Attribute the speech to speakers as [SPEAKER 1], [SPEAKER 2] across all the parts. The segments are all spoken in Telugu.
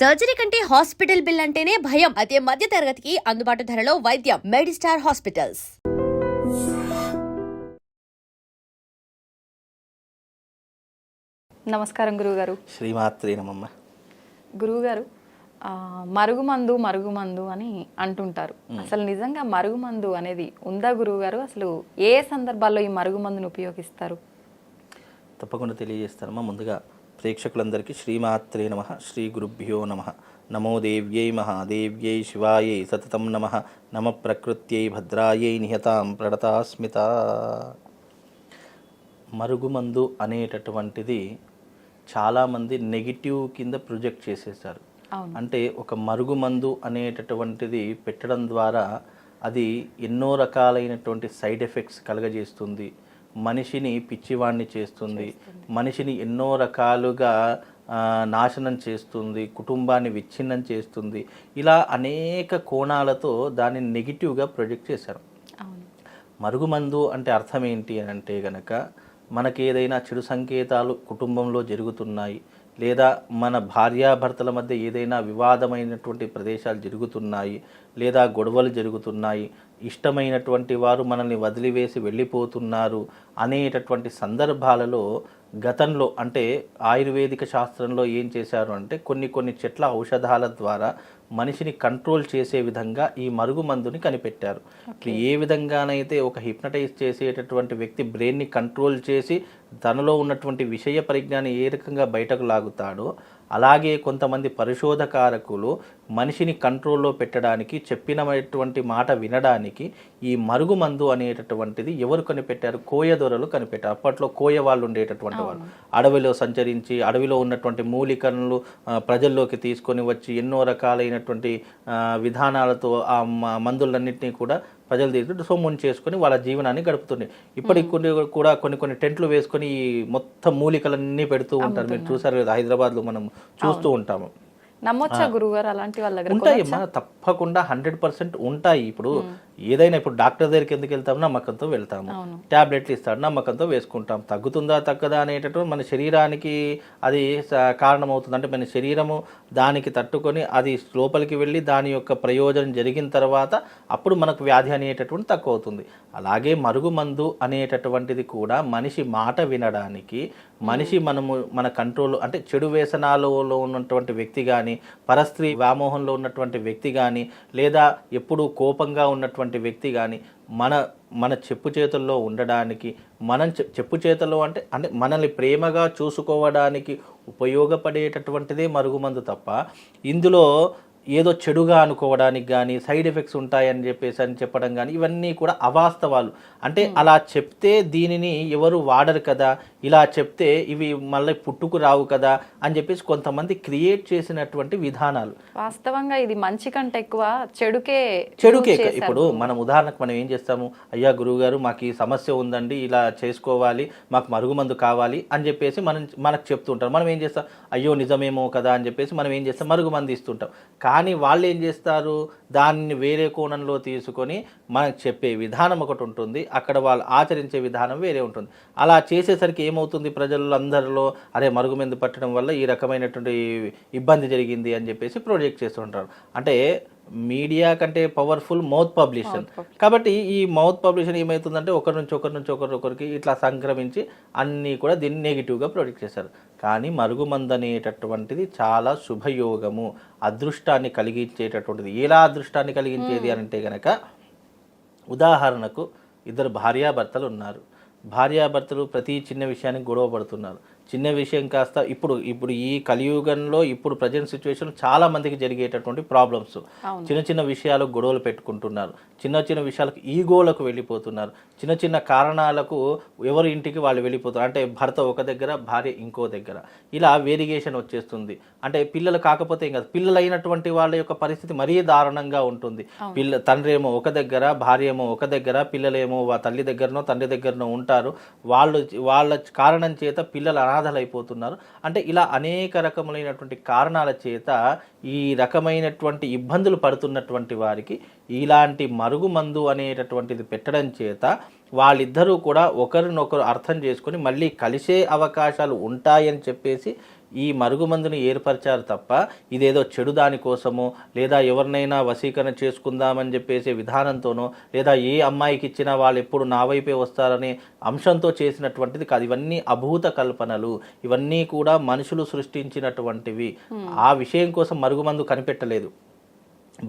[SPEAKER 1] సర్జరీ కంటే హాస్పిటల్ బిల్ అంటేనే భయం. అదే మధ్య తరగతికి అందుబాటు ధరలో వైద్యం. Medistar hospitals.
[SPEAKER 2] నమస్కారం గురువుగారు.
[SPEAKER 3] శ్రీమాత్రే నమమ్మ.
[SPEAKER 2] గురువుగారు, మరుగుమందు అని అంటుంటారు. అసలు నిజంగా మరుగుమందు అనేది ఉందా గురువుగారు? అసలు ఏ సందర్భాల్లో ఈ మరుగుమందును ఉపయోగిస్తారు?
[SPEAKER 3] తప్పకుండా తెలియజేస్తానమ్మా. ముందుగా ప్రేక్షకులందరికీ శ్రీమాత్రే నమ, శ్రీ గురుభ్యో నమ. నమో దేవ్యై మహాదేవ్యై శివాయై సతతం నమ. నమ ప్రకృత్యై భద్రాయై నిహతాం ప్రణతాస్మిత. మరుగుమందు అనేటటువంటిది చాలామంది నెగిటివ్ కింద ప్రొజెక్ట్ చేసేసారు. అంటే ఒక మరుగుమందు అనేటటువంటిది పెట్టడం ద్వారా అది ఎన్నో రకాలైనటువంటి సైడ్ ఎఫెక్ట్స్ కలగజేస్తుంది, మనిషిని పిచ్చివాణ్ణి చేస్తుంది, మనిషిని ఎన్నో రకాలుగా నాశనం చేస్తుంది, కుటుంబాన్ని విచ్ఛిన్నం చేస్తుంది. ఇలా అనేక కోణాలతో దాన్ని నెగిటివ్గా ప్రొజెక్ట్ చేశారు. మరుగుమందు అంటే అర్థం ఏంటి అని అంటే గనక, మనకి ఏదైనా చెడు సంకేతాలు కుటుంబంలో జరుగుతున్నాయి, లేదా మన భార్యాభర్తల మధ్య ఏదైనా వివాదమైనటువంటి ప్రదేశాలు జరుగుతున్నాయి, లేదా గొడవలు జరుగుతున్నాయి, ఇష్టమైనటువంటి వారు మనల్ని వదిలివేసి వెళ్ళిపోతున్నారు అనేటటువంటి సందర్భాలలో గతంలో అంటే ఆయుర్వేదిక శాస్త్రంలో ఏం చేశారు అంటే కొన్ని చెట్ల ఔషధాల ద్వారా మనిషిని కంట్రోల్ చేసే విధంగా ఈ మరుగుమందుని కనిపెట్టారు. ఏ విధంగానైతే ఒక హిప్నటైజ్ చేసేటటువంటి వ్యక్తి బ్రెయిన్ని కంట్రోల్ చేసి తనలో ఉన్నటువంటి విషయ పరిజ్ఞానం ఏ రకంగా బయటకు లాగుతాడో, అలాగే కొంతమంది పరిశోధకారకులు మనిషిని కంట్రోల్లో పెట్టడానికి, చెప్పినటువంటి మాట వినడానికి ఈ మరుగుమందు అనేటటువంటిది ఎవరు కనిపెట్టారు? కోయదొరలు కనిపెట్టారు. అప్పట్లో కోయ వాళ్ళు ఉండేటటువంటి వాళ్ళు అడవిలో సంచరించి అడవిలో ఉన్నటువంటి మూలికలను ప్రజల్లోకి తీసుకొని వచ్చి ఎన్నో రకాలైనటువంటి విధానాలతో ఆ మందులన్నింటినీ కూడా ప్రజలు తీసుకుంటూ సొమ్ముని చేసుకొని వాళ్ళ జీవనాన్ని గడుపుతుంది. ఇప్పటికి కూడా కొన్ని టెంట్లు వేసుకొని ఈ మొత్తం మూలికలన్నీ పెడుతూ ఉంటారు. మీరు చూసారు కదా, హైదరాబాద్లో మనం చూస్తూ ఉంటాము.
[SPEAKER 2] నమ్మొచ్చా గురువుగారు? అలాంటి వాళ్ళ దగ్గర
[SPEAKER 3] ఉంటాయమ్మా, తప్పకుండా 100% ఉంటాయి. ఇప్పుడు ఏదైనా ఇప్పుడు డాక్టర్ దగ్గరికి ఎందుకు వెళ్తాము? నమ్మకంతో వెళ్తాము. ట్యాబ్లెట్లు ఇస్తాడు, నమ్మకంతో వేసుకుంటాం. తగ్గుతుందా తగ్గదా అనేటటువంటి మన శరీరానికి అది కారణమవుతుంది. అంటే మన శరీరము దానికి తట్టుకొని అది లోపలికి వెళ్ళి దాని యొక్క ప్రయోజనం జరిగిన తర్వాత అప్పుడు మనకు వ్యాధి అనేటటువంటి తక్కువ అవుతుంది. అలాగే మరుగుమందు అనేటటువంటిది కూడా మనిషి మాట వినడానికి, మనిషి మన కంట్రోల్ అంటే చెడు వ్యసనాలలో ఉన్నటువంటి వ్యక్తి కానీ, పరస్త్రీ వ్యామోహంలో ఉన్నటువంటి వ్యక్తి కానీ, లేదా ఎప్పుడూ కోపంగా ఉన్నటువంటి వ్యక్తి కానీ మన చెప్పు చేతుల్లో ఉండడానికి, మనం చెప్పు చేతుల్లో అంటే మనల్ని ప్రేమగా చూసుకోవడానికి ఉపయోగపడేటటువంటిదే మరుగుమందు తప్ప ఇందులో ఏదో చెడుగా అనుకోవడానికి కానీ, సైడ్ ఎఫెక్ట్స్ ఉంటాయని చెప్పడం కానీ ఇవన్నీ కూడా అవాస్తవాలు. అంటే అలా చెప్తే దీనిని ఎవరు వాడరు కదా, ఇలా చెప్తే ఇవి మళ్ళీ పుట్టుకు రావు కదా అని చెప్పేసి కొంతమంది క్రియేట్ చేసినటువంటి విధానాలు.
[SPEAKER 2] వాస్తవంగా ఇది మంచి కంటే ఎక్కువ చెడుకే.
[SPEAKER 3] ఇప్పుడు మనం ఉదాహరణకు మనం ఏం చేస్తాము? అయ్యా గురువు గారు, మాకు ఈ సమస్య ఉందండి, ఇలా చేసుకోవాలి, మాకు మరుగుమందు కావాలి అని చెప్పేసి మనకు చెప్తుంటారు. మనం ఏం చేస్తాం? అయ్యో నిజమేమో కదా అని చెప్పేసి మనం ఏం చేస్తాం? మరుగుమందు ఇస్తుంటాం. కానీ వాళ్ళు ఏం చేస్తారు? దాన్ని వేరే కోణంలో తీసుకొని మనకు చెప్పే విధానం ఒకటి ఉంటుంది, అక్కడ వాళ్ళు ఆచరించే విధానం వేరే ఉంటుంది. అలా చేసేసరికి ఏమవుతుంది? ప్రజలందరిలో అరే మరుగుమందు పట్టడం వల్ల ఈ రకమైనటువంటి ఇబ్బంది జరిగింది అని చెప్పేసి ప్రొజెక్ట్ చేస్తుంటారు. అంటే మీడియా కంటే పవర్ఫుల్ మౌత్ పబ్లిషన్. కాబట్టి ఈ మౌత్ పబ్లిషన్ ఏమవుతుందంటే ఒకరి నుంచి ఒకరికి ఇట్లా సంక్రమించి అన్నీ కూడా దీన్ని నెగిటివ్గా ప్రొజెక్ట్ చేశారు. కానీ మరుగుమందు అనేటటువంటిది చాలా శుభయోగము, అదృష్టాన్ని కలిగించేటటువంటిది. ఎలా అదృష్టాన్ని కలిగించేది అని అంటే గనక, ఉదాహరణకు ఇద్దరు భార్యాభర్తలు ఉన్నారు. భార్యాభర్తలు ప్రతి చిన్న విషయానికి గొడవ పడుతున్నారు. చిన్న విషయం కాస్త ఇప్పుడు ఈ కలియుగంలో ఇప్పుడు ప్రజెంట్ సిచ్యువేషన్ చాలా మందికి జరిగేటటువంటి ప్రాబ్లమ్స్. చిన్న విషయాలకు గొడవలు పెట్టుకుంటున్నారు, చిన్న విషయాలకు ఈగోలకు వెళ్ళిపోతున్నారు, చిన్న కారణాలకు ఎవరి ఇంటికి వాళ్ళు వెళ్ళిపోతారు. అంటే భర్త ఒక దగ్గర, భార్య ఇంకో దగ్గర, ఇలా వేరియేషన్ వచ్చేస్తుంది. అంటే పిల్లలు కాకపోతే ఏం కాదు, పిల్లలైనటువంటి వాళ్ళ యొక్క పరిస్థితి మరీ దారుణంగా ఉంటుంది. తండ్రి ఏమో ఒక దగ్గర, భార్య ఏమో ఒక దగ్గర, పిల్లలేమో తల్లి దగ్గరనో తండ్రి దగ్గరనో ఉంటారు. వాళ్ళ కారణం చేత పిల్లలు అనాథలైపోతున్నారు. అంటే ఇలా అనేక రకములైనటువంటి కారణాల చేత ఈ రకమైనటువంటి ఇబ్బందులు పడుతున్నటువంటి వారికి ఇలాంటి మరుగుమందు అనేటటువంటిది పెట్టడం చేత వాళ్ళిద్దరూ కూడా ఒకరినొకరు అర్థం చేసుకొని మళ్ళీ కలిసే అవకాశాలు ఉంటాయని చెప్పేసి ఈ మరుగుమందుని ఏర్పరిచారు తప్ప ఇదేదో చెడు దానికోసమో లేదా ఎవరినైనా వశీకరణ చేసుకుందామని చెప్పేసి విధానంతోనో లేదా ఏ అమ్మాయికి ఇచ్చినా వాళ్ళు ఎప్పుడు నా వైపే వస్తారనే అంశంతో చేసినటువంటిది కాదు. ఇవన్నీ అభూత కల్పనలు, ఇవన్నీ కూడా మనుషులు సృష్టించినటువంటివి. ఆ విషయం కోసం మరుగుమందు కనిపెట్టలేదు.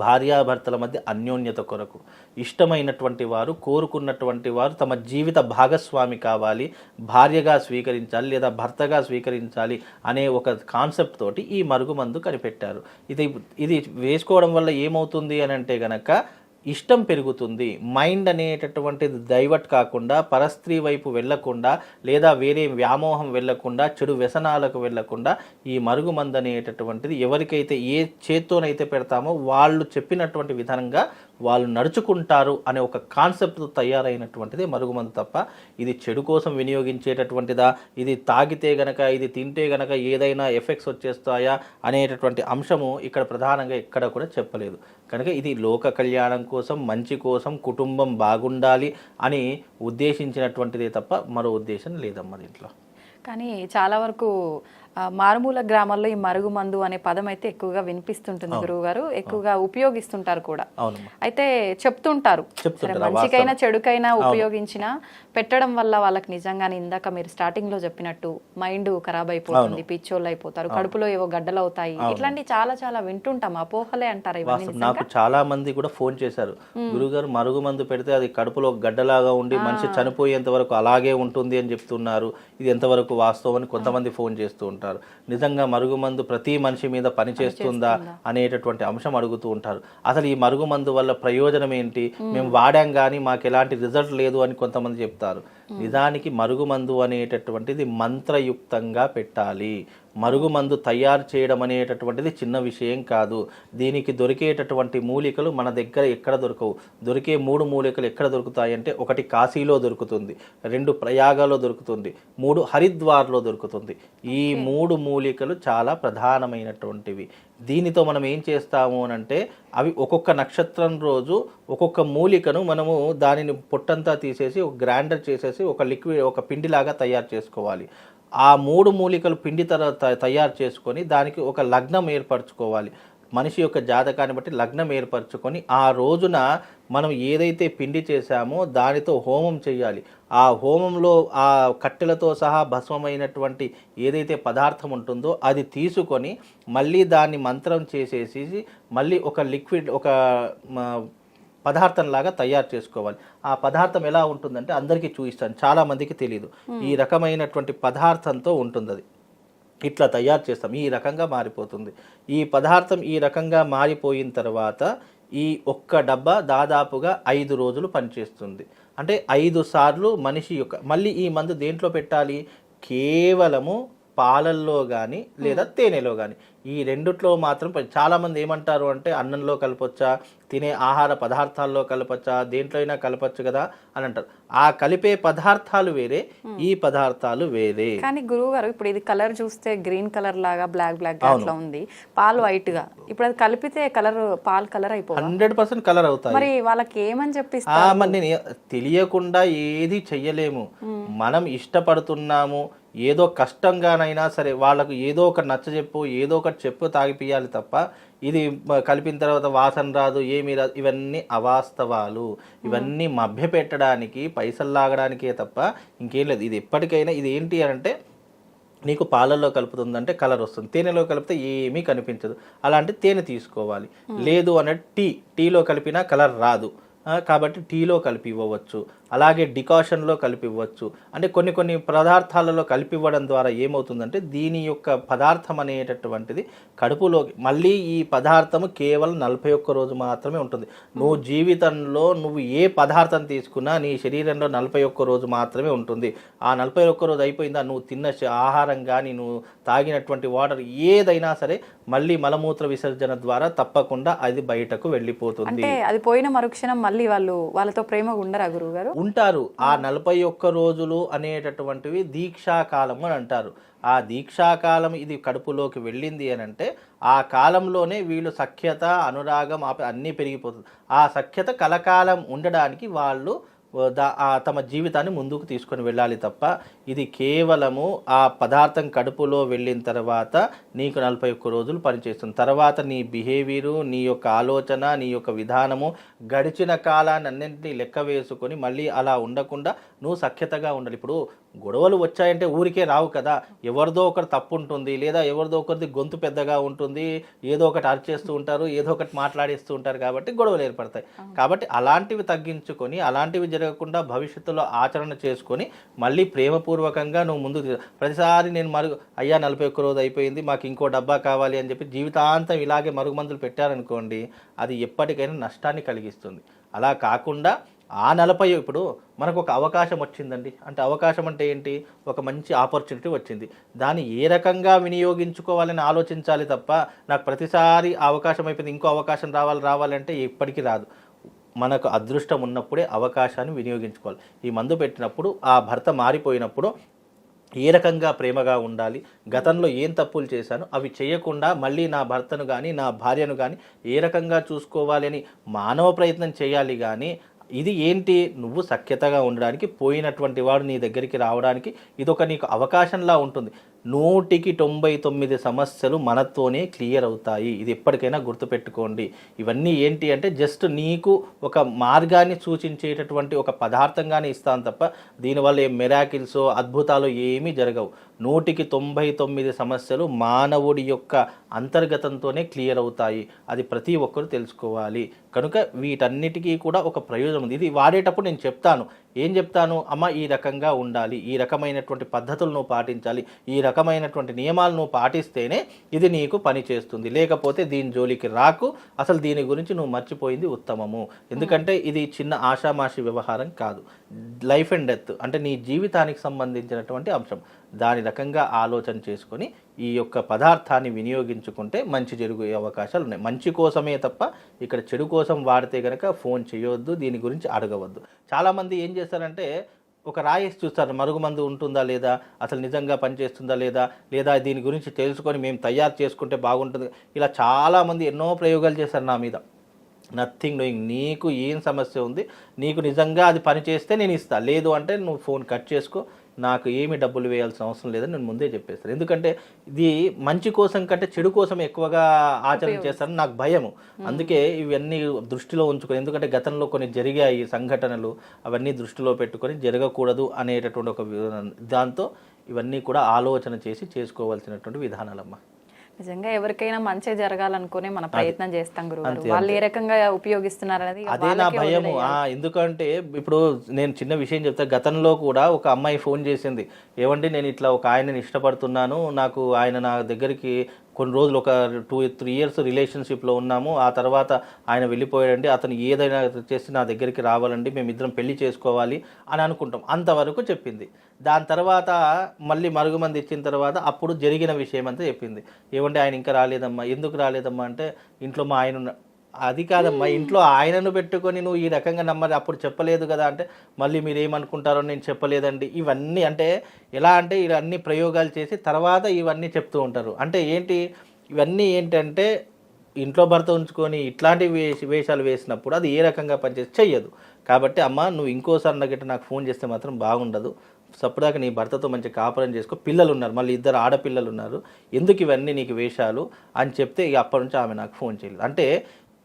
[SPEAKER 3] భార్యాభర్తల మధ్య అన్యోన్యత కొరకు ఇష్టమైనటువంటి వారు, కోరుకున్నటువంటి వారు తమ జీవిత భాగస్వామి కావాలి, భార్యగా స్వీకరించాలి లేదా భర్తగా స్వీకరించాలి అనే ఒక కాన్సెప్ట్ తోటి ఈ మరుగుమందు కనిపెట్టారు. ఇది వేసుకోవడం వల్ల ఏమవుతుంది అని అంటే గనక ఇష్టం పెరుగుతుంది. మైండ్ అనేటటువంటిది డైవర్ట్ కాకుండా, పరస్త్రీ వైపు వెళ్లకుండా లేదా వేరే వ్యామోహం వెళ్లకుండా, చెడు వ్యసనాలకు వెళ్లకుండా ఈ మరుగుమందు అనేటటువంటిది ఎవరికైతే ఏ చేత్తోనైతే పెడతామో వాళ్ళు చెప్పినటువంటి విధంగా వాళ్ళు నడుచుకుంటారు అనే ఒక కాన్సెప్ట్ తయారైనటువంటిది మరుగుమందు తప్ప ఇది చెడు కోసం వినియోగించేటటువంటిదా, ఇది తాగితే గనక, ఇది తింటే గనక ఏదైనా ఎఫెక్ట్స్ వచ్చేస్తాయా అనేటటువంటి అంశము ఇక్కడ ప్రధానంగా ఎక్కడ కూడా చెప్పలేదు. కనుక ఇది లోక కళ్యాణం కోసం, మంచి కోసం, కుటుంబం బాగుండాలి అని ఉద్దేశించినటువంటిదే తప్ప మరో ఉద్దేశం లేదమ్మా దీంట్లో.
[SPEAKER 2] కానీ చాలా వరకు మారుమూల గ్రామాల్లో ఈ మరుగుమందు అనే పదం అయితే ఎక్కువగా వినిపిస్తుంటుంది గురువు గారు, ఎక్కువగా ఉపయోగిస్తుంటారు కూడా. అయితే చెప్తుంటారు సరే మంచికైనా చెడుకైనా ఉపయోగించినా పెట్టడం వల్ల వాళ్ళకి నిజంగానే ఇందాక మీరు స్టార్టింగ్ లో చెప్పినట్టు మైండ్ ఖరాబ్ అయిపోతుంది, పిచ్చోళ్ళు అయిపోతారు, కడుపులో ఏవో గడ్డలు అవుతాయి, ఇట్లాంటి చాలా చాలా వింటుంటాం. అపోహలే అంటారు ఇవన్నీ.
[SPEAKER 3] నాకు చాలా మంది కూడా ఫోన్ చేశారు, గురుగారు మరుగుమందు పెడితే అది కడుపులో గడ్డలాగా ఉండి మనిషి చనిపోయేంత వరకు అలాగే ఉంటుంది అని చెప్తున్నారు, ఇది ఎంతవరకు వాస్తవం అని కొంతమంది ఫోన్ చేస్తూ ఉంటారు. నిజంగా మరుగుమందు ప్రతి మనిషి మీద పనిచేస్తుందా అనేటటువంటి అంశం అడుగుతూ ఉంటారు. అసలు ఈ మరుగుమందు వల్ల ప్రయోజనం ఏంటి, మేము వాడాం కానీ మాకు ఎలాంటి రిజల్ట్ లేదు అని కొంతమంది చెప్తారు. నిజానికి మరుగుమందు అనేటటువంటిది మంత్రయుక్తంగా పెట్టాలి. మరుగుమందు తయారు చేయడం అనేటటువంటిది చిన్న విషయం కాదు. దీనికి దొరికేటటువంటి మూలికలు మన దగ్గర ఎక్కడ దొరకవు. దొరికే 3 మూలికలు ఎక్కడ దొరుకుతాయంటే, 1 కాశీలో దొరుకుతుంది, 2 ప్రయాగలో దొరుకుతుంది, 3 హరిద్వార్లో దొరుకుతుంది. ఈ 3 మూలికలు చాలా ప్రధానమైనటువంటివి. దీనితో మనం ఏం చేస్తాము అనంటే, అవి ఒక్కొక్క నక్షత్రం రోజు ఒక్కొక్క మూలికను మనము దానిని పొట్టంతా తీసేసి ఒక గ్రైండర్ చేసేసి ఒక లిక్విడ్, ఒక పిండిలాగా తయారు చేసుకోవాలి. ఆ 3 మూలికలు పిండి తయారు చేసుకొని దానికి ఒక లగ్నం ఏర్పరచుకోవాలి. మనిషి యొక్క జాతకాన్ని బట్టి లగ్నం ఏర్పరచుకొని ఆ రోజున మనం ఏదైతే పిండి చేశామో దానితో హోమం చేయాలి. ఆ హోమంలో ఆ కట్టెలతో సహా భస్మమైనటువంటి ఏదైతే పదార్థం ఉంటుందో అది తీసుకొని మళ్ళీ దాన్ని మంత్రం చేసేసి మళ్ళీ ఒక లిక్విడ్, ఒక పదార్థంలాగా తయారు చేసుకోవాలి. ఆ పదార్థం ఎలా ఉంటుందంటే అందరికీ చూపిస్తాను, చాలామందికి తెలియదు. ఈ రకమైనటువంటి పదార్థంతో ఉంటుంది. అది ఇట్లా తయారు చేస్తాం, ఈ రకంగా మారిపోతుంది. ఈ పదార్థం ఈ రకంగా మారిపోయిన తర్వాత ఈ ఒక్క డబ్బా దాదాపుగా 5 రోజులు పనిచేస్తుంది. అంటే 5 సార్లు మనిషి యొక్క, మళ్ళీ ఈ మందు దేంట్లో పెట్టాలి, కేవలము పాలల్లో కానీ లేదా తేనెలో కానీ, ఈ రెండిట్లో మాత్రం. చాలామంది ఏమంటారు అంటే అన్నంలో కలపొచ్చా, తినే ఆహార పదార్థాల్లో కలపచ్చా, దేంట్లో అయినా కలపచ్చు కదా అని అంటారు. ఆ కలిపే పదార్థాలు వేరే, ఈ పదార్థాలు వేరే.
[SPEAKER 2] కానీ గురువు గారు ఇప్పుడు ఇది కలర్ చూస్తే గ్రీన్ కలర్ లాగా బ్లాక్ అట్లా ఉంది, పాలు వైట్ గా, ఇప్పుడు అది కలిపితే కలర్, పాలు కలర్ అయిపోతుంది,
[SPEAKER 3] 100% కలర్ అవుతాయి.
[SPEAKER 2] మరి వాళ్ళకి ఏమని చెప్పిస్తారు?
[SPEAKER 3] మరి నేను తెలియకుండా ఏది చెయ్యలేము. మనం ఇష్టపడుతున్నాము, ఏదో కష్టంగానైనా సరే వాళ్ళకు ఏదో ఒకటి నచ్చజెప్పు, ఏదో ఒకటి చెప్పు తాగిపియాలి తప్ప ఇది కలిపిన తర్వాత వాసన రాదు, ఏమీ రాదు, ఇవన్నీ అవాస్తవాలు. ఇవన్నీ మభ్యపెట్టడానికి, పైసలు లాగడానికే తప్ప ఇంకేం లేదు. ఇది ఎప్పటికైనా ఇది ఏంటి అంటే, నీకు పాలల్లో కలుపుతుందంటే కలర్ వస్తుంది, తేనెలో కలిపితే ఏమీ కనిపించదు. అలాంటి తేనె తీసుకోవాలి. లేదు అంటే టీలో కలిపినా కలర్ రాదు, కాబట్టి టీలో కలిపి ఇవ్వవచ్చు. అలాగే డికాషన్లో కలిపి ఇవ్వచ్చు. అంటే కొన్ని పదార్థాలలో కలిపి ఇవ్వడం ద్వారా ఏమవుతుందంటే దీని యొక్క పదార్థం అనేటటువంటిది కడుపులోకి, మళ్ళీ ఈ పదార్థము కేవలం 41 రోజు మాత్రమే ఉంటుంది. నువ్వు జీవితంలో నువ్వు ఏ పదార్థం తీసుకున్నా నీ శరీరంలో 41 రోజు మాత్రమే ఉంటుంది. ఆ 41 రోజు అయిపోయిందా, నువ్వు తిన్న ఆహారం కానీ నువ్వు తాగినటువంటి వాటర్ ఏదైనా సరే మళ్ళీ మలమూత్ర విసర్జన ద్వారా తప్పకుండా అది బయటకు వెళ్ళిపోతుంది.
[SPEAKER 2] అంటే అది పోయిన మరుక్షణం మళ్ళీ వాళ్ళతో ప్రేమగా ఉండరా గురువు గారు?
[SPEAKER 3] ఉంటారు. ఆ 41 రోజులు అనేటటువంటివి దీక్షాకాలం అని అంటారు. ఆ దీక్షాకాలం ఇది కడుపులోకి వెళ్ళింది అని అంటే ఆ కాలంలోనే వీళ్ళు సఖ్యత, అనురాగం అన్నీ పెరిగిపోతుంది. ఆ సఖ్యత కలకాలం ఉండడానికి వాళ్ళు తమ జీవితాన్ని ముందుకు తీసుకొని వెళ్ళాలి తప్ప ఇది కేవలము ఆ పదార్థం కడుపులో వెళ్ళిన తర్వాత నీకు 41 రోజులు పనిచేస్తుంది. తర్వాత నీ బిహేవియరు, నీ యొక్క ఆలోచన, నీ యొక్క విధానము, గడిచిన కాలాన్ని అన్నింటినీ లెక్క వేసుకొని మళ్ళీ అలా ఉండకుండా నువ్వు సఖ్యతగా ఉండాలి. ఇప్పుడు గొడవలు వచ్చాయంటే ఊరికే రావు కదా, ఎవరిదో ఒకటి తప్పు ఉంటుంది, లేదా ఎవరిదో ఒకరిది గొంతు పెద్దగా ఉంటుంది, ఏదో ఒకటి అరిచేస్తూ ఉంటారు, ఏదో ఒకటి మాట్లాడిస్తూ ఉంటారు, కాబట్టి గొడవలు ఏర్పడతాయి. కాబట్టి అలాంటివి తగ్గించుకొని, అలాంటివి జరగకుండా భవిష్యత్తులో ఆచరణ చేసుకొని మళ్ళీ ప్రేమపూర్వకంగా నువ్వు ముందుకు ప్రతిసారి నేను అయ్యా 41 రోజు అయిపోయింది, మాకు ఇంకో డబ్బా కావాలి అని చెప్పి జీవితాంతం ఇలాగే మరుగుమందులు పెట్టారనుకోండి, అది ఎప్పటికైనా నష్టాన్ని కలిగిస్తుంది. అలా కాకుండా ఆ 40 ఇప్పుడు మనకు ఒక అవకాశం వచ్చిందండి, అంటే అవకాశం అంటే ఏంటి, ఒక మంచి ఆపర్చునిటీ వచ్చింది, దాన్ని ఏ రకంగా వినియోగించుకోవాలని ఆలోచించాలి తప్ప నాకు ప్రతిసారి అవకాశం అయిపోయింది ఇంకో అవకాశం రావాలంటే ఎప్పటికీ రాదు. మనకు అదృష్టం ఉన్నప్పుడే అవకాశాన్ని వినియోగించుకోవాలి. ఈ మందు పెట్టినప్పుడు ఆ భర్త మారిపోయినప్పుడు ఏ రకంగా ప్రేమగా ఉండాలి, గతంలో ఏం తప్పులు చేశాను అవి చేయకుండా మళ్ళీ నా భర్తను కానీ నా భార్యను కానీ ఏ రకంగా చూసుకోవాలి అని మానవ ప్రయత్నం చేయాలి. కానీ ఇది ఏంటి, నువ్వు సఖ్యతగా ఉండడానికి, పోయినటువంటి వాడు నీ దగ్గరికి రావడానికి ఇదొక నీకు అవకాశంలా ఉంటుంది. 199 సమస్యలు మనతోనే క్లియర్ అవుతాయి, ఇది ఎప్పటికైనా గుర్తుపెట్టుకోండి. ఇవన్నీ ఏంటి అంటే జస్ట్ నీకు ఒక మార్గాన్ని సూచించేటటువంటి ఒక పదార్థంగానే ఇస్తాను తప్ప దీనివల్ల ఏ మిరాకిల్స్ అద్భుతాలు ఏమీ జరగవు. 199 సమస్యలు మానవుడి యొక్క అంతర్గతంతోనే క్లియర్ అవుతాయి, అది ప్రతి ఒక్కరు తెలుసుకోవాలి. కనుక వీటన్నిటికీ కూడా ఒక ప్రయోజనం ఉంది. ఇది వాడేటప్పుడు నేను చెప్తాను, ఏం చెప్తాను, అమ్మ ఈ రకంగా ఉండాలి, ఈ రకమైనటువంటి పద్ధతులను పాటించాలి, ఈ రకమైనటువంటి నియమాలను పాటిస్తేనే ఇది నీకు పని చేస్తుంది, లేకపోతే దీని జోలికి రాకు, అసలు దీని గురించి నువ్వు మర్చిపోయింది ఉత్తమము. ఎందుకంటే ఇది చిన్న ఆషామాషి వ్యవహారం కాదు, లైఫ్ అండ్ డెత్ అంటే నీ జీవితానికి సంబంధించినటువంటి అంశం. దాని రకంగా ఆలోచన చేసుకొని ఈ యొక్క పదార్థాన్ని వినియోగించుకుంటే మంచి జరిగే అవకాశాలు ఉన్నాయి. మంచి కోసమే తప్ప ఇక్కడ చెడు కోసం వాడితే కనుక ఫోన్ చేయవద్దు, దీని గురించి అడగవద్దు. చాలామంది ఏం చేస్తారంటే ఒక రాయేసి చూస్తారు, మరుగుమందు ఉంటుందా లేదా, అసలు నిజంగా పనిచేస్తుందా లేదా దీని గురించి తెలుసుకొని మేము తయారు చేసుకుంటే బాగుంటుంది. ఇలా చాలామంది ఎన్నో ప్రయోగాలు చేస్తారు నా మీద. Nothing doing. నీకు ఏం సమస్య ఉంది, నీకు నిజంగా అది పని చేస్తే నేను ఇస్తాను, లేదు అంటే నువ్వు ఫోన్ కట్ చేసుకో, నాకు ఏమి డబ్బులు వేయాల్సిన అవసరం లేదని నేను ముందే చెప్పేస్తాను. ఎందుకంటే ఇది మంచి కోసం కంటే చెడు కోసం ఎక్కువగా ఆచరణ చేస్తారని నాకు భయము. అందుకే ఇవన్నీ దృష్టిలో ఉంచుకొని, ఎందుకంటే గతంలో కొన్ని జరిగాయి సంఘటనలు, అవన్నీ దృష్టిలో పెట్టుకొని జరగకూడదు అనేటటువంటి ఒక దాంతో ఇవన్నీ కూడా ఆలోచన చేసి చేసుకోవాల్సినటువంటి విధానాలమ్మా.
[SPEAKER 2] నిజంగా ఎవరికైనా మంచి జరగాలనుకునే మన ప్రయత్నం చేస్తాం గురువు, వాళ్ళు ఏ రకంగా ఉపయోగిస్తున్నారు అనేది
[SPEAKER 3] అదే నా భయము. ఎందుకంటే ఇప్పుడు నేను చిన్న విషయం చెప్తా, గతంలో కూడా ఒక అమ్మాయి ఫోన్ చేసింది, ఏమంటే నేను ఇట్లా ఒక ఆయనని ఇష్టపడుతున్నాను, నాకు ఆయన నా దగ్గరికి కొన్ని రోజులు ఒక 2-3 ఇయర్స్ రిలేషన్షిప్లో ఉన్నాము, ఆ తర్వాత ఆయన వెళ్ళిపోయాడండి, అతను ఏదైనా చేసి నా దగ్గరికి రావాలండి, మేమిద్దరం పెళ్లి చేసుకోవాలి అని అనుకుంటాం, అంతవరకు చెప్పింది. దాని తర్వాత మళ్ళీ మరుగుమంది ఇచ్చిన తర్వాత అప్పుడు జరిగిన విషయం అంతా చెప్పింది. ఏమంటే ఆయన ఇంకా రాలేదమ్మా, ఎందుకు రాలేదమ్మా అంటే ఇంట్లో మా ఆయన. అది కాదమ్మా, ఇంట్లో ఆయనను పెట్టుకొని నువ్వు ఈ రకంగా నమ్మది, అప్పుడు చెప్పలేదు కదా అంటే మళ్ళీ మీరు ఏమనుకుంటారో నేను చెప్పలేదండి. ఇవన్నీ అంటే ఎలా అంటే ఇవన్నీ ప్రయోగాలు చేసి తర్వాత ఇవన్నీ చెప్తూ ఉంటారు. అంటే ఏంటి, ఇవన్నీ ఏంటంటే ఇంట్లో భర్త ఉంచుకొని ఇట్లాంటి వేషాలు వేసినప్పుడు అది ఏ రకంగా పనిచేసి చెయ్యదు. కాబట్టి అమ్మ నువ్వు ఇంకోసారి నాకు ఫోన్ చేస్తే మాత్రం బాగుండదు, సప్పుడాక నీ భర్తతో మంచి కాపురం చేసుకో, పిల్లలు ఉన్నారు, మళ్ళీ 2 ఆడపిల్లలు ఉన్నారు, ఎందుకు ఇవన్నీ నీకు వేషాలు అని చెప్తే ఇక అప్పటి నుంచి ఆమె నాకు ఫోన్ చేయలేదు. అంటే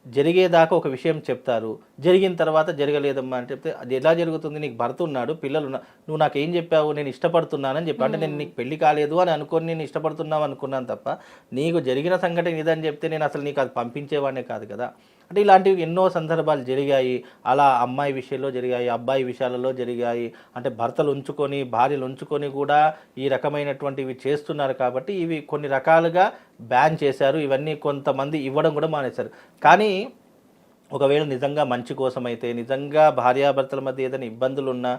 [SPEAKER 3] జరిగేదాకా ఒక విషయం చెప్తారు, జరిగిన తర్వాత జరగలేదమ్మా అని చెప్తే అది ఎలా జరుగుతుంది, నీకు భర్త ఉన్నాడు, పిల్లలు ఉన్నా, నువ్వు నాకు ఏం చెప్పావు, నేను ఇష్టపడుతున్నానని చెప్పి, అంటే నేను నీకు పెళ్లి కాలేదు అని అనుకొని నేను ఇష్టపడుతున్నావు అనుకున్నాను తప్ప నీకు జరిగిన సంఘటన ఇదని చెప్తే నేను అసలు నీకు అది పంపించేవాడినే కాదు కదా. అంటే ఇలాంటివి ఎన్నో సందర్భాలు జరిగాయి, అలా అమ్మాయి విషయంలో జరిగాయి, అబ్బాయి విషయాలలో జరిగాయి. అంటే భర్తలు ఉంచుకొని భార్యలు ఉంచుకొని కూడా ఈ రకమైనటువంటివి చేస్తున్నారు. కాబట్టి ఇవి కొన్ని రకాలుగా బ్యాన్ చేశారు, ఇవన్నీ కొంతమంది ఇవ్వడం కూడా మానేశారు. కానీ ఒకవేళ నిజంగా మంచి కోసం అయితే, నిజంగా భార్యాభర్తల మధ్య ఏదైనా ఇబ్బందులు ఉన్నా,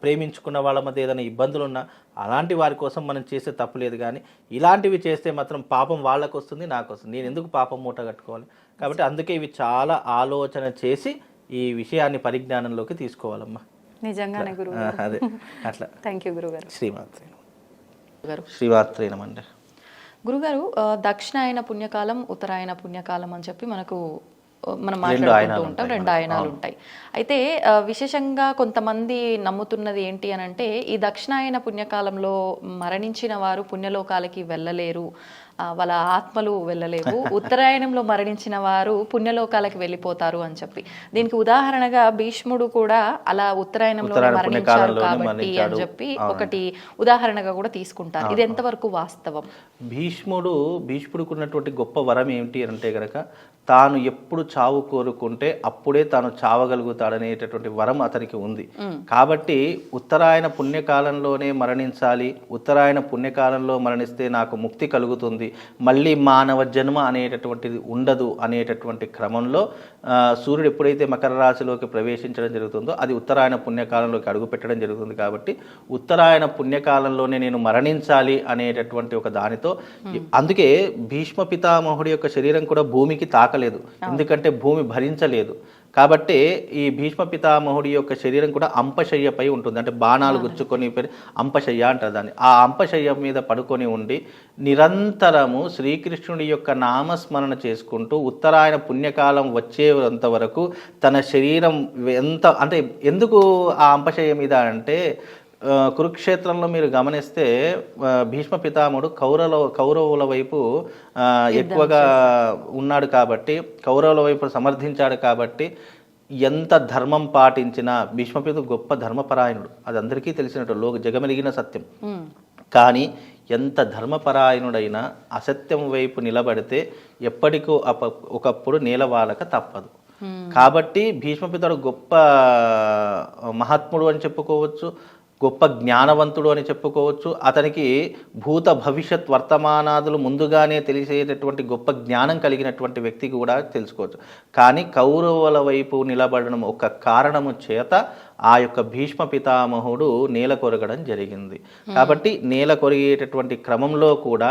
[SPEAKER 3] ప్రేమించుకున్న వాళ్ళ మధ్య ఏదైనా ఇబ్బందులు ఉన్నా, అలాంటి వారి కోసం మనం చేసే తప్పులేదు. కానీ ఇలాంటివి చేస్తే మాత్రం పాపం వాళ్ళకు వస్తుంది, నాకు వస్తుంది, నేను ఎందుకు పాపం మూట కట్టుకోవాలి. కాబట్టి అందుకే ఇవి చాలా ఆలోచన చేసి ఈ విషయాన్ని పరిజ్ఞానంలోకి తీసుకోవాలమ్మా.
[SPEAKER 2] నిజంగానే గురువు.
[SPEAKER 3] అదే అట్లా.
[SPEAKER 2] థ్యాంక్ యూ గురుగారు.
[SPEAKER 3] శ్రీమాత్రేనమండి.
[SPEAKER 2] గురుగారు, దక్షిణాయన పుణ్యకాలం, ఉత్తరాయణ పుణ్యకాలం అని చెప్పి మనకు మనం మాట్లాడుకుంటూ ఉంటాం, 2 ఆయనాలు ఉంటాయి. అయితే విశేషంగా కొంతమంది నమ్ముతున్నది ఏంటి అని అంటే, ఈ దక్షిణాయన పుణ్యకాలంలో మరణించిన వారు పుణ్యలోకాలకి వెళ్ళలేరు, వాళ్ళ ఆత్మలు వెళ్ళలేవు, ఉత్తరాయణంలో మరణించిన వారు పుణ్యలోకాలకి వెళ్ళిపోతారు అని చెప్పి. దీనికి ఉదాహరణగా భీష్ముడు కూడా అలా ఉత్తరాయణంలో మరణించారు కాబట్టి అని చెప్పి ఒకటి ఉదాహరణగా కూడా తీసుకుంటారు. ఇది ఎంతవరకు వాస్తవం?
[SPEAKER 3] భీష్ముడికి ఉన్నటువంటి గొప్ప వరం ఏమిటి అంటే గనక, తాను ఎప్పుడు చావు కోరుకుంటే అప్పుడే తాను చావగలుగుతాడనేటటువంటి వరం అతనికి ఉంది. కాబట్టి ఉత్తరాయణ పుణ్యకాలంలోనే మరణించాలి, ఉత్తరాయణ పుణ్యకాలంలో మరణిస్తే నాకు ముక్తి కలుగుతుంది, మళ్ళీ మానవ జన్మ అనేటటువంటిది ఉండదు అనేటటువంటి క్రమంలో సూర్యుడు ఎప్పుడైతే మకర రాశిలోకి ప్రవేశించడం జరుగుతుందో అది ఉత్తరాయణ పుణ్యకాలంలోకి అడుగు పెట్టడం జరుగుతుంది. కాబట్టి ఉత్తరాయణ పుణ్యకాలంలోనే నేను మరణించాలి అనేటటువంటి ఒక దానితో, అందుకే భీష్మ పితామహుడి యొక్క శరీరం కూడా భూమికి తాకలేదు, ఎందుకంటే భూమి భరించలేదు. కాబట్టి ఈ భీష్మ పితామహుడి యొక్క శరీరం కూడా అంపశయ్యపై ఉంటుంది, అంటే బాణాలు గుచ్చుకొని అంపశయ్య అంటారు దాన్ని. ఆ అంపశయ్య మీద పడుకొని ఉండి నిరంతరము శ్రీకృష్ణుడి యొక్క నామస్మరణ చేసుకుంటూ ఉత్తరాయణ పుణ్యకాలం వచ్చేంత వరకు తన శరీరం అంటే ఎందుకు ఆ అంపశయ్య మీద అంటే, కురుక్షేత్రంలో మీరు గమనిస్తే భీష్మ పితామహుడు కౌరవుల వైపు ఎక్కువగా ఉన్నాడు కాబట్టి, కౌరవుల వైపు సమర్థించాడు కాబట్టి ఎంత ధర్మం పాటించినా భీష్మపిత గొప్ప ధర్మపరాయణుడు, అది అందరికీ తెలిసినట్టు జగమెరిగిన సత్యం. కానీ ఎంత ధర్మపరాయణుడైనా అసత్యం వైపు నిలబడితే ఎప్పటికో ఒకప్పుడు నేలవాలక తప్పదు. కాబట్టి భీష్మపితుడు గొప్ప మహాత్ముడు అని చెప్పుకోవచ్చు, గొప్ప జ్ఞానవంతుడు అని చెప్పుకోవచ్చు. అతనికి భూత భవిష్యత్ వర్తమానాదులు ముందుగానే తెలిసేటటువంటి గొప్ప జ్ఞానం కలిగినటువంటి వ్యక్తి కూడా తెలుసుకోవచ్చు. కానీ కౌరవుల వైపు నిలబడడం ఒక కారణము చేత ఆ యొక్క భీష్మ పితామహుడు నేల కొరగడం జరిగింది. కాబట్టి నేల కొరిగేటటువంటి క్రమంలో కూడా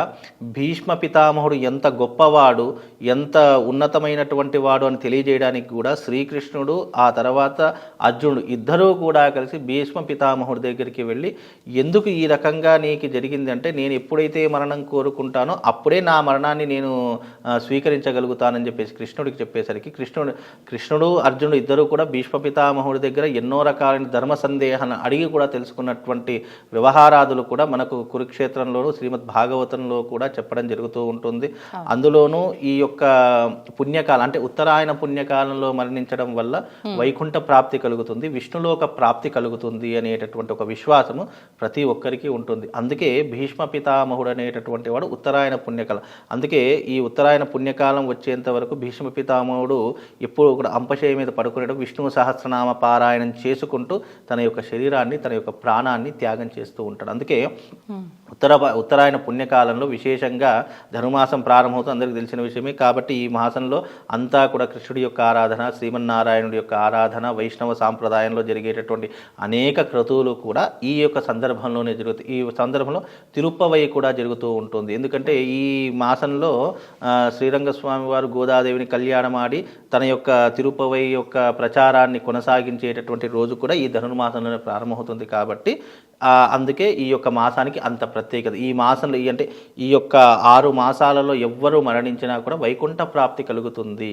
[SPEAKER 3] భీష్మ పితామహుడు ఎంత గొప్పవాడు, ఎంత ఉన్నతమైనటువంటి వాడు అని తెలియజేయడానికి కూడా శ్రీకృష్ణుడు ఆ తర్వాత అర్జునుడు ఇద్దరూ కూడా కలిసి భీష్మ పితామహుడి దగ్గరికి వెళ్ళి, ఎందుకు ఈ రకంగా నీకు జరిగింది అంటే, నేను ఎప్పుడైతే మరణం కోరుకుంటానో అప్పుడే నా మరణాన్ని నేను స్వీకరించగలుగుతానని చెప్పేసి కృష్ణుడికి చెప్పేసరికి కృష్ణుడు అర్జునుడు ఇద్దరూ కూడా భీష్మ పితామహుడి దగ్గర ఎన్నో రకాలైన ధర్మ సందేహాన్ని అడిగి కూడా తెలుసుకున్నటువంటి వ్యవహారాదులు కూడా మనకు కురుక్షేత్రంలోను శ్రీమద్ భాగవతంలో కూడా చెప్పడం జరుగుతూ ఉంటుంది. అందులోనూ ఈ యొక్క పుణ్యకాలం అంటే ఉత్తరాయణ పుణ్యకాలంలో మరణించడం వల్ల వైకుంఠ ప్రాప్తి కలుగుతుంది, విష్ణులోక ప్రాప్తి కలుగుతుంది అనేటటువంటి ఒక విశ్వాసము ప్రతి ఒక్కరికి ఉంటుంది. అందుకే భీష్మ పితామహుడు అనేటటువంటి వాడు ఉత్తరాయణ పుణ్యకాలం. అందుకే ఈ ఉత్తరాయణ పుణ్యకాలం వచ్చేంత వరకు భీష్మ పితామహుడు ఎప్పుడు కూడా అంపశయ మీద పడుకునేటప్పుడు విష్ణు సహస్రనామ పారాయణం చేసుకుంటూ తన యొక్క శరీరాన్ని, తన యొక్క ప్రాణాన్ని త్యాగం చేస్తూ ఉంటాడు. అందుకే ఉత్తరాయణ పుణ్యకాలంలో విశేషంగా ధనుమాసం ప్రారంభమవుతుంది, అందరికీ తెలిసిన విషయమే. కాబట్టి ఈ మాసంలో అంతా కూడా కృష్ణుడి యొక్క ఆరాధన, శ్రీమన్నారాయణుడి యొక్క ఆరాధన, వైష్ణవ సాంప్రదాయంలో జరిగేటటువంటి అనేక క్రతువులు కూడా ఈ యొక్క సందర్భంలోనే జరుగుతాయి. ఈ సందర్భంలో తిరుప్పవై కూడా జరుగుతూ ఉంటుంది. ఎందుకంటే ఈ మాసంలో శ్రీరంగస్వామి వారు గోదాదేవిని కళ్యాణమాడి తన యొక్క తిరుపవై యొక్క ప్రచారాన్ని కొనసాగించేటటువంటి రోజు కూడా ఈ ధనుర్మాసంలోనే ప్రారంభమవుతుంది. కాబట్టి అందుకే ఈ యొక్క మాసానికి అంత ప్రత్యేకత. ఈ మాసంలో అంటే ఈ యొక్క 6 మాసాలలో ఎవ్వరూ మరణించినా కూడా వైకుంఠ ప్రాప్తి కలుగుతుంది.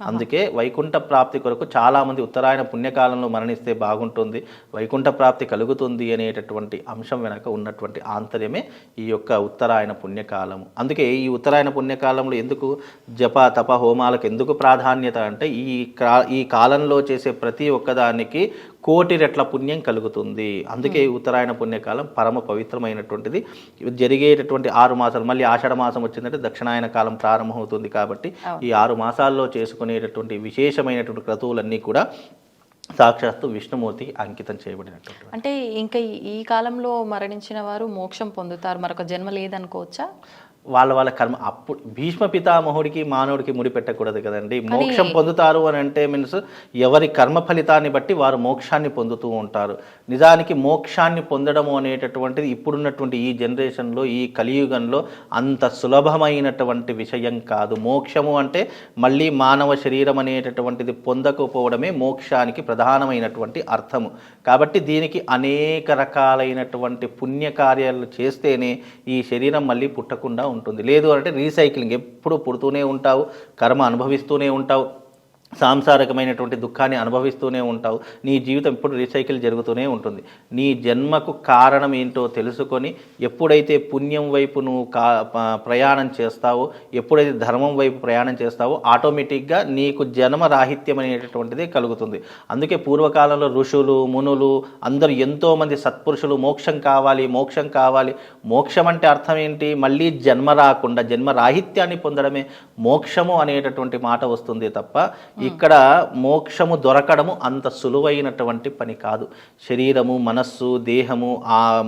[SPEAKER 3] అందుకే వైకుంఠ ప్రాప్తి కొరకు చాలామంది ఉత్తరాయణ పుణ్యకాలంలో మరణిస్తే బాగుంటుంది, వైకుంఠ ప్రాప్తి కలుగుతుంది అనేటటువంటి అంశం వెనక ఉన్నటువంటి ఆంతర్యమే ఈ యొక్క ఉత్తరాయణ పుణ్యకాలము. అందుకే ఈ ఉత్తరాయణ పుణ్యకాలంలో ఎందుకు జప తప హోమాలకు ఎందుకు ప్రాధాన్యత అంటే, ఈ కాలంలో చేసే ప్రతి ఒక్కదానికి 1,000,000 రెట్ల పుణ్యం కలుగుతుంది. అందుకే ఉత్తరాయణ పుణ్యకాలం పరమ పవిత్రమైనటువంటిది. జరిగేటటువంటి 6 మాసాలు, మళ్ళీ ఆషాఢ మాసం వచ్చిందంటే దక్షిణాయన కాలం ప్రారంభమవుతుంది. కాబట్టి ఈ 6 మాసాల్లో చేసుకునేటటువంటి విశేషమైనటువంటి క్రతువులన్నీ కూడా సాక్షాత్తు విష్ణుమూర్తికి అంకితం చేయబడినటువంటి.
[SPEAKER 2] అంటే ఇంకా ఈ కాలంలో మరణించిన వారు మోక్షం పొందుతారు, మరొక జన్మ లేదనుకోవచ్చా?
[SPEAKER 3] వాళ్ళ కర్మ. అప్పుడు భీష్మ పితామహుడికి మానవుడికి ముడిపెట్టకూడదు కదండి. మోక్షం పొందుతారు అని అంటే మీన్స్ ఎవరి కర్మ ఫలితాన్ని బట్టి వారు మోక్షాన్ని పొందుతూ ఉంటారు. నిజానికి మోక్షాన్ని పొందడము అనేటటువంటిది ఇప్పుడున్నటువంటి ఈ జనరేషన్లో, ఈ కలియుగంలో అంత సులభమైనటువంటి విషయం కాదు. మోక్షము అంటే మళ్ళీ మానవ శరీరం అనేటటువంటిది పొందకపోవడమే మోక్షానికి ప్రధానమైనటువంటి అర్థము. కాబట్టి దీనికి అనేక రకాలైనటువంటి పుణ్యకార్యాలు చేస్తేనే ఈ శరీరం మళ్ళీ పుట్టకుండా ఉంటుంది. లేదు అంటే రీసైక్లింగ్, ఎప్పుడు పుడుతూనే ఉంటావు, కర్మ అనుభవిస్తూనే ఉంటావు, సాంసారికమైనటువంటి దుఃఖాన్ని అనుభవిస్తూనే ఉంటావు. నీ జీవితం ఇప్పుడు రీసైకిల్ జరుగుతూనే ఉంటుంది. నీ జన్మకు కారణం ఏంటో తెలుసుకొని ఎప్పుడైతే పుణ్యం వైపు నువ్వు ప్రయాణం చేస్తావో, ఎప్పుడైతే ధర్మం వైపు ప్రయాణం చేస్తావో ఆటోమేటిక్గా నీకు జన్మ రాహిత్యం అనేటటువంటిది కలుగుతుంది. అందుకే పూర్వకాలంలో ఋషులు, మునులు అందరూ ఎంతోమంది సత్పురుషులు మోక్షం కావాలి, మోక్షం కావాలి. మోక్షం అంటే అర్థం ఏంటి? మళ్ళీ జన్మ రాకుండా జన్మ రాహిత్యాన్ని పొందడమే మోక్షము అనేటటువంటి మాట వస్తుంది తప్ప ఇక్కడ మోక్షము దొరకడము అంత సులువైనటువంటి పని కాదు. శరీరము, మనస్సు, దేహము,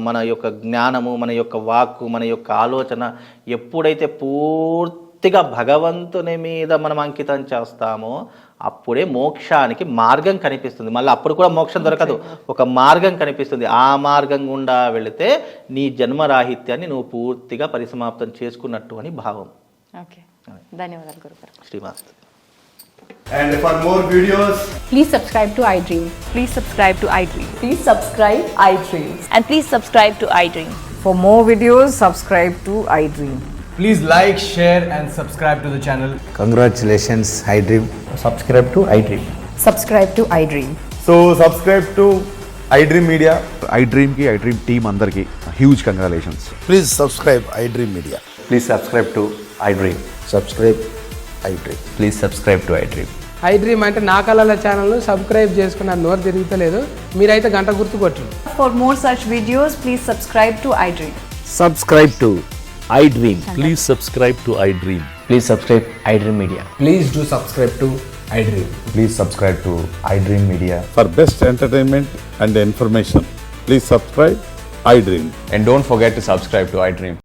[SPEAKER 3] మన యొక్క జ్ఞానము, మన యొక్క వాక్కు, మన యొక్క ఆలోచన ఎప్పుడైతే పూర్తిగా భగవంతుని మీద మనం అంకితం చేస్తామో అప్పుడే మోక్షానికి మార్గం కనిపిస్తుంది. మళ్ళీ అప్పుడు కూడా మోక్షం దొరకదు, ఒక మార్గం కనిపిస్తుంది. ఆ మార్గం గుండా వెళితే నీ జన్మరాహిత్యాన్ని నువ్వు పూర్తిగా పరిసమాప్తం చేసుకున్నట్టు అని భావం.
[SPEAKER 2] ఓకే, ధన్యవాదాలు గురుగారు.
[SPEAKER 3] శ్రీమాస్తు.
[SPEAKER 4] And for more videos,
[SPEAKER 5] please subscribe to iDream.
[SPEAKER 6] Please subscribe to iDream.
[SPEAKER 5] Please subscribe iDream.
[SPEAKER 6] And please subscribe to iDream.
[SPEAKER 7] For more videos, subscribe to iDream.
[SPEAKER 4] please like, share and subscribe to the channel.
[SPEAKER 8] Congratulations, iDream.
[SPEAKER 9] Subscribe to iDream.
[SPEAKER 5] Subscribe to iDream.
[SPEAKER 4] So subscribe to iDream Media.
[SPEAKER 10] iDream ki iDream team andarki huge congratulations.
[SPEAKER 8] Please subscribe iDream Media.
[SPEAKER 9] Please subscribe to iDream.
[SPEAKER 8] Subscribe iDream.
[SPEAKER 9] Please subscribe to iDream.
[SPEAKER 11] iDream అంటే నా కళల ఛానల్ను సబ్స్క్రైబ్ చేసుకున్న నోరు తిరుగుతలేదు, మీరైతే గంట గుర్తు కొట్టండి.
[SPEAKER 6] For more such videos, please subscribe to iDream.
[SPEAKER 9] Subscribe to iDream.
[SPEAKER 12] Please subscribe to iDream.
[SPEAKER 9] Please subscribe iDream Media.
[SPEAKER 4] Please do subscribe to iDream.
[SPEAKER 9] Please subscribe to iDream Media.
[SPEAKER 10] For best entertainment and information, please subscribe iDream.
[SPEAKER 9] And don't forget to subscribe to iDream.